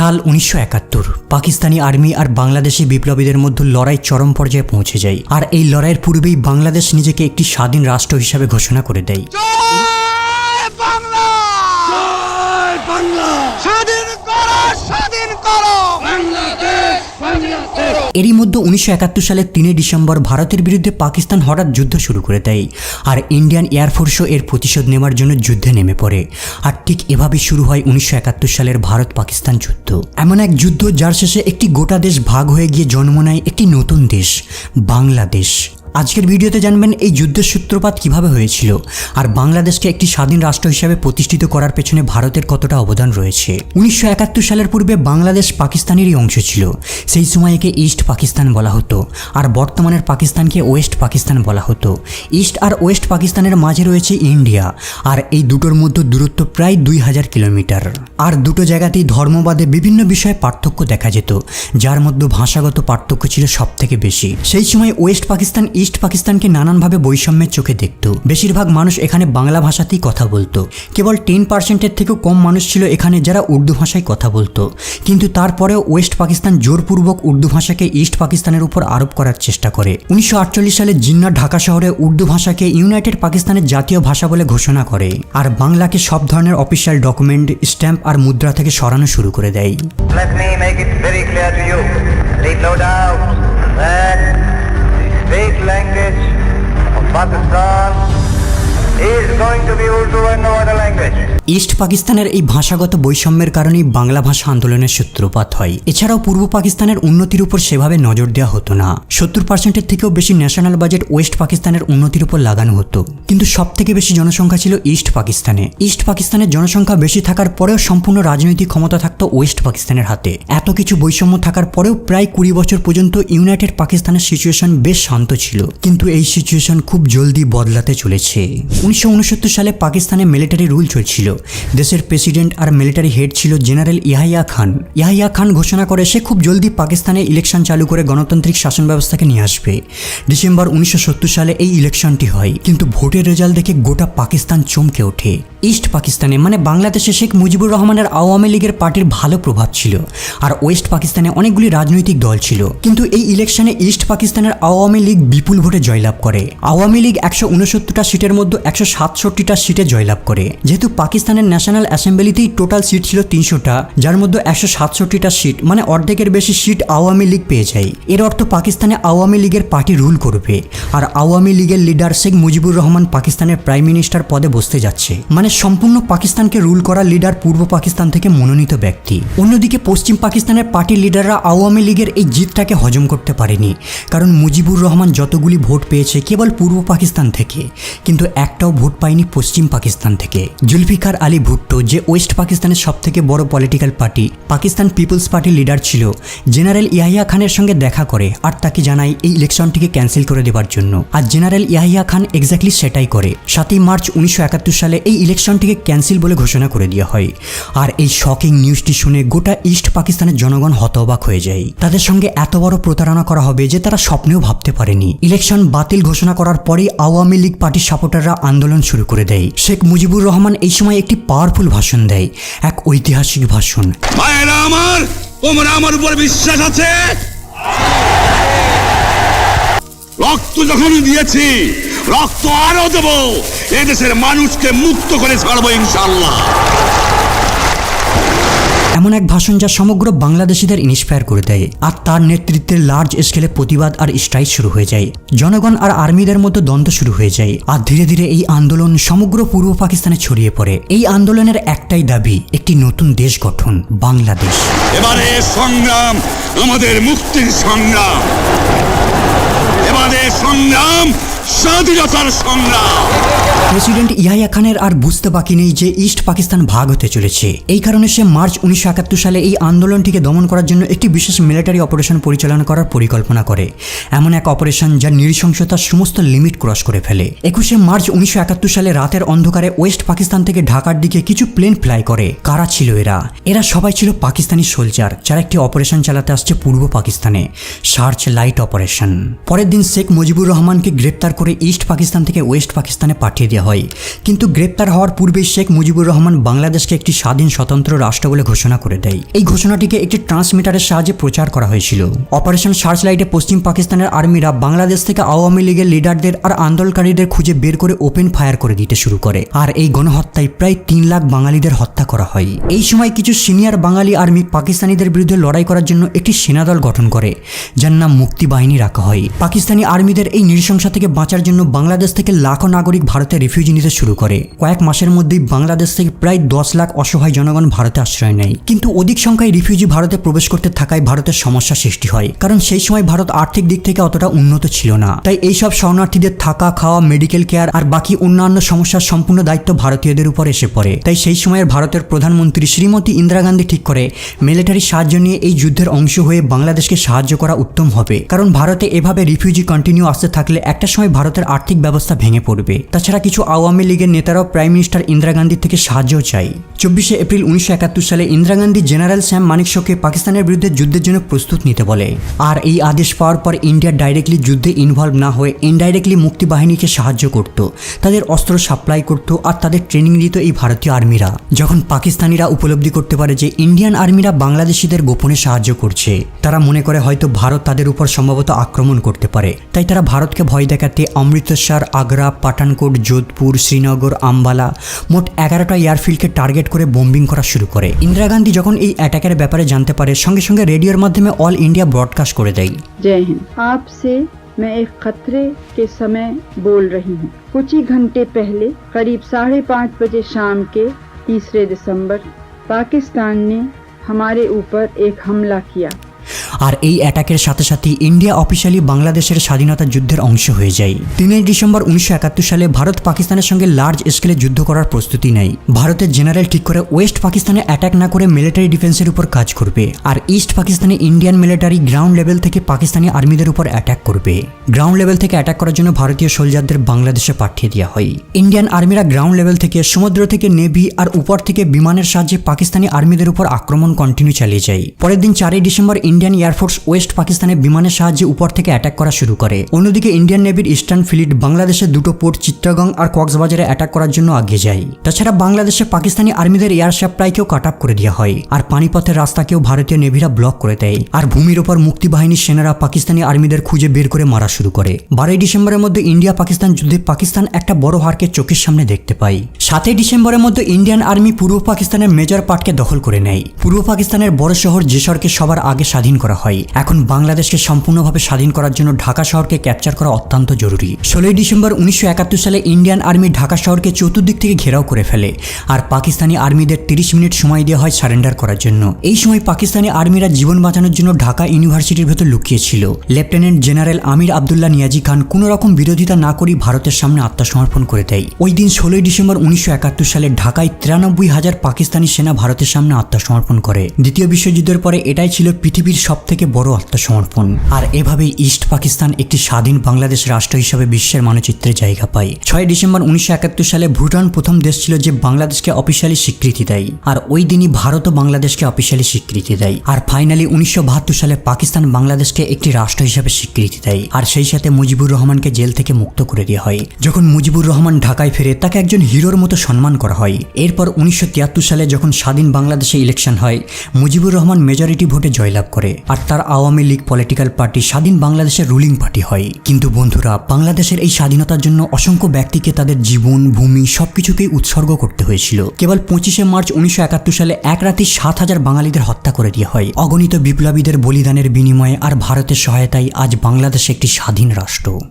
সাল 1971 পাকিস্তানি আর্মি আর বাংলাদেশি বিপ্লবীদের মধ্যে লড়াই চরম পর্যায়ে পৌঁছে যায়। আর এই লড়াইয়ের পূর্বেই বাংলাদেশ নিজেকে একটি স্বাধীন রাষ্ট্র হিসাবে ঘোষণা করে দেয়। এরই মধ্যে 1971 সালের 3 ডিসেম্বর ভারতের বিরুদ্ধে পাকিস্তান হঠাৎ যুদ্ধ শুরু করে দেয়। আর ইন্ডিয়ান এয়ারফোর্সও এর প্রতিশোধ নেওয়ার জন্য যুদ্ধে নেমে পড়ে। আর ঠিক এভাবেই শুরু হয় 1971 সালের ভারত পাকিস্তান যুদ্ধ। এমন এক যুদ্ধ যার শেষে একটি গোটা দেশ ভাগ হয়ে গিয়ে জন্ম নেয় একটি নতুন দেশ, বাংলাদেশ। আজকের ভিডিওতে জানবেন এই যুদ্ধের সূত্রপাত কিভাবে হয়েছিল আর বাংলাদেশকে একটি স্বাধীন রাষ্ট্র হিসেবে প্রতিষ্ঠিত করার পেছনে ভারতের কতটা অবদান রয়েছে। 1971 সালের পূর্বে বাংলাদেশ পাকিস্তানেরই অংশ ছিল। সেই সময় একে ইস্ট পাকিস্তান বলা হতো আর বর্তমানের পাকিস্তানকে ওয়েস্ট পাকিস্তান বলা হতো। ইস্ট আর ওয়েস্ট পাকিস্তানের মাঝে রয়েছে ইন্ডিয়া, আর এই দুটোর মধ্যে দূরত্ব প্রায় 2000 কিলোমিটার। আর দুটো জায়গাতেই ধর্মবাদে বিভিন্ন বিষয়ে পার্থক্য দেখা যেত, যার মধ্যে ভাষাগত পার্থক্য ছিল সবথেকে বেশি। সেই সময় ওয়েস্ট পাকিস্তান ইস্ট পাকিস্তানকে নানানভাবে বৈষম্যের চোখে দেখত। বেশিরভাগ মানুষ এখানে বাংলা ভাষাতেই কথা বলতো। কেবল 10%-এর থেকেও কম মানুষ ছিল এখানে যারা উর্দু ভাষায় কথা বলতো। কিন্তু তারপরেও ওয়েস্ট পাকিস্তান জোরপূর্বক উর্দু ভাষাকে ইস্ট পাকিস্তানের উপর আরোপ করার চেষ্টা করে। 1948 সালে জিন্নাহ ঢাকা শহরে উর্দু ভাষাকে ইউনাইটেড পাকিস্তানের জাতীয় ভাষা বলে ঘোষণা করে আর বাংলাকে সব ধরনের অফিসিয়াল ডকুমেন্ট, স্ট্যাম্প আর মুদ্রা থেকে সরানো শুরু করে দেয়। Let me make it very clear to you. Leave no doubt that state language of Pakistan is going to be Urdu and no other language. East পাকিস্তানের এই ভাষাগত বৈষম্যের কারণেই বাংলা ভাষা আন্দোলনের সূত্রপাত হয়। এছাড়াও পূর্ব পাকিস্তানের উন্নতির উপর সেভাবে নজর দেওয়া হতো না। 70%-এর থেকেও বেশি ন্যাশনাল বাজেট ওয়েস্ট পাকিস্তানের উন্নতির উপর লাগানো হতো। কিন্তু সবথেকে বেশি জনসংখ্যা ছিল ইস্ট পাকিস্তানে। ইস্ট পাকিস্তানের জনসংখ্যা বেশি থাকার পরেও সম্পূর্ণ রাজনৈতিক ক্ষমতা থাকতো ওয়েস্ট পাকিস্তানের হাতে। এত কিছু বৈষম্য থাকার পরেও প্রায় 20 বছর পর্যন্ত ইউনাইটেড পাকিস্তানের সিচুয়েশন বেশ শান্ত ছিল। কিন্তু এই সিচুয়েশন খুব জলদি বদলাতে চলেছে। 1969 সালে পাকিস্তানে মিলিটারি রুল চলছিল। দেশের প্রেসিডেন্ট আর মিলিটারি হেড ছিল জেনারেল ইয়াহিয়া খান। ইয়াহিয়া খান ঘোষণা করে সে খুব জলদি পাকিস্তানে ইলেকশন চালু করে গণতান্ত্রিক শাসন ব্যবস্থাকে নিয়ে আসবে। ডিসেম্বর 1970 সালে এই ইলেকশনটি হয়, কিন্তু ভোটের রেজাল্ট দেখে গোটা পাকিস্তান চমকে ওঠে। ইস্ট পাকিস্তানে মানে বাংলাদেশে শেখ মুজিবুর রহমানের আওয়ামী লীগের পার্টির ভালো প্রভাব ছিল আর ওয়েস্ট পাকিস্তানে অনেকগুলি রাজনৈতিক দল ছিল। কিন্তু এই ইলেকশনে ইস্ট পাকিস্তানের আওয়ামী লীগ বিপুল ভোটে জয়লাভ করে। আওয়ামী লীগ 169টা সিটের মধ্যে 167টা সিটে জয়লাভ করে। যেহেতু পাকিস্তানের ন্যাশনাল অ্যাসেম্বলিতেই টোটাল সিট ছিল 300টা, যার মধ্যে 167টা সিট মানে অর্ধেকের বেশি সিট আওয়ামী লীগ পেয়ে যায়। এর অর্থ পাকিস্তানে আওয়ামী লীগের পার্টি রুল করবে আর আওয়ামী লীগের লিডার শেখ মুজিবুর রহমান পাকিস্তানের প্রাইম মিনিস্টার পদে বসতে যাচ্ছে। মানে সম্পূর্ণ পাকিস্তানকে রুল করা লিডার পূর্ব পাকিস্তান থেকে মনোনীত ব্যক্তি। অন্যদিকে পশ্চিম পাকিস্তানের পার্টির লিডাররা আওয়ামী লীগের এই জিতটাকে হজম করতে পারেনি, কারণ মুজিবুর রহমান যতগুলি ভোট পেয়েছে কেবল পূর্ব পাকিস্তান থেকে, কিন্তু একটাও ভোট পায়নি পশ্চিম পাকিস্তান থেকে। জুলফিকার আলী ভুট্টো, যে ওয়েস্ট পাকিস্তানের সবথেকে বড় পলিটিক্যাল পার্টি পাকিস্তান পিপলস পার্টির লিডার ছিল, জেনারেল ইয়াহিয়া খানের সঙ্গে দেখা করে আর তাকে জানায় এই ইলেকশনটিকে ক্যান্সেল করে দেওয়ার জন্য। আর জেনারেল ইয়াহিয়া খান এক্স্যাক্টলি সেটাই করে। 7 মার্চ 1971 সালে এই ইলেকশনটিকে ক্যান্সেল বলে ঘোষণা করে দেওয়া হয়। আর এই শকিং নিউজটি শুনে গোটা ইস্ট পাকিস্তানের জনগণ হতবাক হয়ে যায়। তাদের সঙ্গে এত বড় প্রতারণা করা হবে যে তারা স্বপ্নেও ভাবতে পারেনি। ইলেকশন বাতিল ঘোষণা করার পরেই আওয়ামী লীগ পার্টির সাপোর্টাররা আন্দোলন শুরু করে দেয়। শেখ মুজিবুর রহমান এই সময় একটি পাওয়ারফুল ভাষণ দেয়, এক ঐতিহাসিক ভাষণ। আমার উপর বিশ্বাস আছে, রক্ত যখন দিয়েছি রক্ত আরো দেব, এদেশের মানুষকে মুক্ত করে ছাড়বো ইনশাআল্লাহ। এমন এক ভাষণ যা সমগ্র বাংলাদেশিদের ইন্সপায়ার করে দেয়। আর তার নেতৃত্বে লার্জ স্কেলে প্রতিবাদ আর স্ট্রাইক শুরু হয়ে যায়। জনগণ আর আর্মিদের মধ্যে দ্বন্দ্ব শুরু হয়ে যায়। আর ধীরে ধীরে এই আন্দোলন সমগ্র পূর্ব পাকিস্তানে ছড়িয়ে পড়ে। এই আন্দোলনের একটাই দাবি, একটি নতুন দেশ গঠন, বাংলাদেশ। এবারে সংগ্রাম আমাদের মুক্তির সংগ্রাম, এবারে সংগ্রাম স্বাধীনতার সংগ্রাম। প্রেসিডেন্ট ইয়াহিয়া খানের আর বুঝতে বাকি নেই যে ইস্ট পাকিস্তান ভাগ হতে চলেছে। এই কারণে সে মার্চ 1971 সালে এই আন্দোলনটিকে দমন করার জন্য একটি বিশেষ মিলিটারি অপারেশন পরিচালনা করার পরিকল্পনা করে। এমন এক অপারেশন যা নৃশংসতার সমস্ত লিমিট ক্রস করে ফেলে। 21 মার্চ 1971 সালে রাতের অন্ধকারে ওয়েস্ট পাকিস্তান থেকে ঢাকার দিকে কিছু প্লেন ফ্লাই করে। কারা ছিল এরা? এরা সবাই ছিল পাকিস্তানি সোলজার, যারা একটি অপারেশন চালাতে আসছে পূর্ব পাকিস্তানে, সার্চ লাইট অপারেশন। পরের দিন শেখ মুজিবুর রহমানকে গ্রেপ্তার করে ইস্ট পাকিস্তান থেকে ওয়েস্ট পাকিস্তানে পাঠিয়ে দেওয়া হয়। কিন্তু গ্রেপ্তার হওয়ার পূর্বেই শেখ মুজিবুর রহমান বাংলাদেশকে একটি স্বাধীন স্বতন্ত্র রাষ্ট্র বলে ঘোষণা করে দেয়। এই ঘোষণাটিকে একটি ট্রান্সমিটারের সাহায্যে প্রচার করা হয়েছিল। অপারেশন সার্চলাইটে পশ্চিম পাকিস্তানের আর্মিরা বাংলাদেশ থেকে আওয়ামী লীগের লিডারদের আর আন্দোলনকারীদের খুঁজে বের করে ওপেন ফায়ার করে দিতে শুরু করে। আর এই গণহত্যায় প্রায় 3 লাখ বাঙালিদের হত্যা করা হয়। এই সময় কিছু সিনিয়র বাঙালি আর্মি পাকিস্তানিদের বিরুদ্ধে লড়াই করার জন্য একটি সেনাদল গঠন করে, যার নাম মুক্তি বাহিনী রাখা হয়। পাকিস্তানি আর্মিদের এই নৃশংসতা থেকে বাঁচার জন্য বাংলাদেশ থেকে লাখো নাগরিক ভারতে রিফিউজি নিতে শুরু করে। কয়েক মাসের মধ্যেই বাংলাদেশ থেকে প্রায় 10 লাখ অসহায় জনগণ ভারতে আশ্রয় নেয়। কিন্তু অধিক সংখ্যায় রিফিউজি ভারতে প্রবেশ করতে থাকায় ভারতের সমস্যা সৃষ্টি হয়, কারণ সেই সময় ভারত আর্থিক দিক থেকে অতটা উন্নত ছিল না। তাই এইসব শরণার্থীদের থাকা, খাওয়া, মেডিকেল কেয়ার আর বাকি অন্যান্য সমস্যার সম্পূর্ণ দায়িত্ব ভারতীয়দের উপর এসে পড়ে। তাই সেই সময়ের ভারতের প্রধানমন্ত্রী শ্রীমতী ইন্দিরা গান্ধী ঠিক করে মিলিটারি সাহায্য নিয়ে এই যুদ্ধের অংশ হয়ে বাংলাদেশকে সাহায্য করা উত্তম হবে, কারণ ভারতে এভাবে রিফিউজি কন্টিনিউ আসতে থাকলে একটা সময় ভারতের আর্থিক ব্যবস্থা ভেঙে পড়বে। তাছাড়া কিছু আওয়ামী লীগের নেতারাও প্রাইম মিনিস্টার ইন্দিরা গান্ধীর থেকে সাহায্য চায়। 24শে এপ্রিল 1971 সালে ইন্দিরা গান্ধী জেনারেল স্যাম মানেকশকে পাকিস্তানের বিরুদ্ধে যুদ্ধের জন্য প্রস্তুত নিতে বলে। আর এই আদেশ পাওয়ার পর ইন্ডিয়া ডাইরেক্টলি যুদ্ধে ইনভলভ না হয়ে ইনডাইরেক্টলি মুক্তি বাহিনীকে সাহায্য করত, তাদের অস্ত্র সাপ্লাই করত আর তাদের ট্রেনিং দিত এই ভারতীয় আর্মিরা। যখন পাকিস্তানিরা উপলব্ধি করতে পারে যে ইন্ডিয়ান আর্মিরা বাংলাদেশিদের গোপনে সাহায্য করছে, তারা মনে করে হয়তো ভারত তাদের উপর সম্ভবত আক্রমণ করতে পারে। তাই তারা ভারতকে ভয় দেখাতে অমৃতসর, আগ্রা, পাঠানকোট, যোধপুর, শ্রীনগর, আম্বালা মোট 11টা এয়ারফিল্ডকে টার্গেট করে বোম্বিং করা শুরু করে। ইন্দিরা গান্ধী যখন এই অ্যাটাকের ব্যাপারে জানতে পারে, সঙ্গে সঙ্গে রেডিওর মাধ্যমে অল ইন্ডিয়া ব্রডকাস্ট করে দেয়। जय हिंद। आपसे मैं एक खतरे के समय बोल रही हूँ। कुछ ही घंटे पहले करीब 5:30 बजे शाम के 3 दिसंबर पाकिस्तान ने हमारे ऊपर एक हमला किया। আর এই অ্যাটাকের সাথে সাথে ইন্ডিয়া অফিসিয়ালি বাংলাদেশের স্বাধীনতা যুদ্ধের অংশ হয়ে যায়। 3 ডিসেম্বর 1971 সালে ভারত পাকিস্তানের সঙ্গে লার্জ স্কেলে যুদ্ধ করার প্রস্তুতি নেয়। ভারতের জেনারেল ঠিক করে ওয়েস্ট পাকিস্তানে অ্যাটাক না করে মিলিটারি ডিফেন্সের উপর কাজ করবে, আর ইস্ট পাকিস্তানে ইন্ডিয়ান মিলিটারি গ্রাউন্ড লেভেল থেকে পাকিস্তানি আর্মিদের উপর অ্যাটাক করবে। গ্রাউন্ড লেভেল থেকে অ্যাটাক করার জন্য ভারতীয় সোলজারদের বাংলাদেশে পাঠিয়ে দেওয়া হয়। ইন্ডিয়ান আর্মিরা গ্রাউন্ড লেভেল থেকে, সমুদ্র থেকে নেভি আর উপর থেকে বিমানের সাহায্যে পাকিস্তানি আর্মিদের উপর আক্রমণ কন্টিনিউ চালিয়ে যায়। পরের দিন 4 ডিসেম্বর ইন্ডিয়ান এয়ারফোর্স ওয়েস্ট পাকিস্তানে বিমানের সাহায্যে উপর থেকে অ্যাটাক করা শুরু করে। অন্যদিকে ইন্ডিয়ান নেভির ইস্টার্ন ফ্লিট বাংলাদেশের 2টো পোর্ট চিত্তগং আর কক্সবাজারে অ্যাটাক করার জন্য এগিয়ে যায়। তাছাড়া বাংলাদেশে পাকিস্তানি আর্মিদের এয়ার সাপ্লাইকেও কাট আপ করে দেওয়া হয়, আর পানিপথের রাস্তাকেও ভারতীয় নেভিরা ব্লক করে দেয়। আর ভূমির ওপর মুক্তি বাহিনীর সেনারা পাকিস্তানি আর্মিদের খুঁজে বের করে মারা শুরু করে। 12 ডিসেম্বরের মধ্যে ইন্ডিয়া পাকিস্তান যুদ্ধে পাকিস্তান একটা বড় হারকে চোখের সামনে দেখতে পায়। 7 ডিসেম্বরের মধ্যে ইন্ডিয়ান আর্মি পূর্ব পাকিস্তানের মেজর পার্টকে দখল করে নেয়। পূর্ব পাকিস্তানের বড় শহর যেসরকে সবার আগে স্বাধীন করা হয়। এখন বাংলাদেশকে সম্পূর্ণভাবে স্বাধীন করার জন্য ঢাকা শহরকে ক্যাপচার করা অত্যন্ত জরুরি। 16 ডিসেম্বর 1971 সালে ইন্ডিয়ান আর্মি ঢাকা শহরকে চতুর্দিক থেকে ঘেরাও করে ফেলে, আর পাকিস্তানি আর্মিদের 30 মিনিট সময় দেওয়া হয় সারেন্ডার করার জন্য। এই সময় পাকিস্তানি আর্মিরা জীবন বাঁচানোর জন্য ঢাকা ইউনিভার্সিটির ভেতর লুকিয়েছিল। লেফটেন্যান্ট জেনারেল আমির আবদুল্লাহ নিয়াজি খান কোনো রকম বিরোধিতা না করেই ভারতের সামনে আত্মসমর্পণ করে দেয়। ওই দিন 16 ডিসেম্বর 1971 সালে ঢাকায় 93,000 পাকিস্তানি সেনা ভারতের সামনে আত্মসমর্পণ করে। দ্বিতীয় বিশ্বযুদ্ধের পরে এটাই ছিল পৃথিবীর সবথেকে বড় আত্মসমর্পণ। আর এভাবেই ইস্ট পাকিস্তান একটি স্বাধীন বাংলাদেশ রাষ্ট্র হিসেবে বিশ্বের মানচিত্রে জায়গা পায়। 6 ডিসেম্বর 1971 সালে ভুটান প্রথম দেশ ছিল যে বাংলাদেশকে অফিসিয়ালি স্বীকৃতি দেয়, আর ওই দিনই ভারতও বাংলাদেশকে অফিসিয়ালি স্বীকৃতি দেয়। আর ফাইনালি 1972 সালে পাকিস্তান বাংলাদেশকে একটি রাষ্ট্র হিসেবে স্বীকৃতি দেয়, আর সেই সাথে মুজিবুর রহমানকে জেল থেকে মুক্ত করে দেওয়া হয়। যখন মুজিবুর রহমান ঢাকায় ফেরে তাকে একজন হিরোর মতো সম্মান করা হয়। এরপর 1973 সালে যখন স্বাধীন বাংলাদেশে ইলেকশন হয়, মুজিবুর রহমান মেজরিটি ভোটে জয়লাভ করে, আর তার আওয়ামী লীগ পলিটিক্যাল পার্টি স্বাধীন বাংলাদেশের রুলিং পার্টি হয়। কিন্তু বন্ধুরা, বাংলাদেশের এই স্বাধীনতার জন্য অসংখ্য ব্যক্তিকে তাদের জীবন, ভূমি সবকিছুকেই উৎসর্গ করতে হয়েছিল। কেবল 25শে মার্চ 1971 সালে এক রাতে 7,000 বাঙালিদের হত্যা করে দেওয়া হয়। অগণিত বিপ্লবীদের বলিদানের বিনিময়ে আর ভারতের সহায়তায় আজ বাংলাদেশ একটি স্বাধীন রাষ্ট্র।